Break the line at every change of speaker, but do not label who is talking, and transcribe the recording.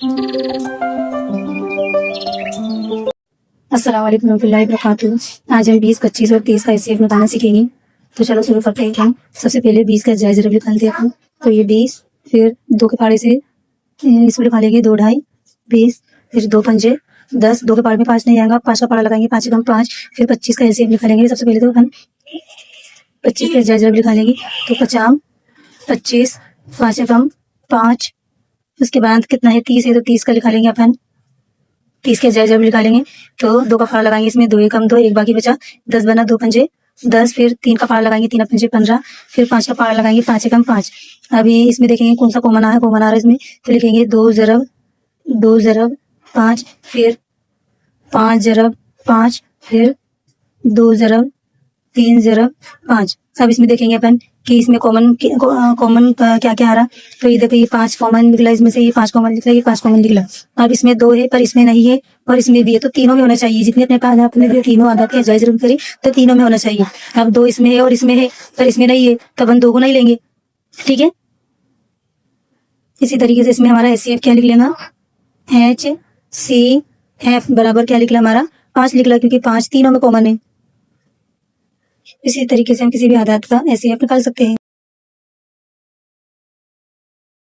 अस्सलाम वालेकुम रहमतुल्लाहि वबरकातुहू। आज हम 20, 25 और 30 का एचसीएफ निकालना सीखेंगे। तो चलो शुरू करते हैं। हम सबसे पहले 20 का जायज़ ज़रब निकालते हैं अपन। तो ये 20, फिर 2 के पाड़े से इसको निकालेंगे 2 ढाई 20, फिर 2 पंजे 10, 2 के पाड़े में 5 नहीं आएगा, 5 का पाड़ा लगाएंगे, 5 एकम 5, फिर 25 का एचसीएफ निकालेंगे। सबसे पहले तो अपन 25 का जायज़ ज़रब निकालेंगे। तो 50, 25, 5 एकम 5, उसके बाद कितना है 30 है, तो 30 का निकालेंगे अपन। 30 के जायज़ ज़रब निकालेंगे तो 2 का पाड़ा लगाएंगे, इसमें 2 एकम 2, 1 बाकी बचा, 10 बना 2 पंजे 10, फिर 3 का पाड़ा लगाएंगे, 3 पंजे 15, फिर 5 का पाड़ा लगाएंगे, 5 एकम 5। अभी इसमें देखेंगे कौन सा कॉमन आ रहा है इसमें, तो लिखेंगे 2 ज़रब 5, फिर 5 ज़रब 5, फिर 2 ज़रब 3 ज़रब 5। अब इसमें देखेंगे अपन कि इसमें कॉमन क्या क्या आ रहा। तो ये देखो, ये 5 कॉमन निकला, इसमें से ये 5 कॉमन निकला, ये 5 कॉमन निकला। अब इसमें 2 है पर इसमें नहीं है और इसमें भी है, तो तीनों में होना चाहिए। जितने अपने पास आपने भी तीनों आदत है जायज़ ज़रब करी, तो तीनों में होना चाहिए। अब 2 इसमें है और इसमें है पर इसमें नहीं है, तो अपन 2 को नहीं लेंगे। ठीक है, इसी तरीके से इसमें हमारा एचसीएफ क्या लिख लेना, HCF बराबर क्या निकला हमारा 5 निकला, क्योंकि 5 तीनों में कॉमन है। इसी तरीके से हम किसी भी आदत का एचसीएफ निकाल सकते हैं।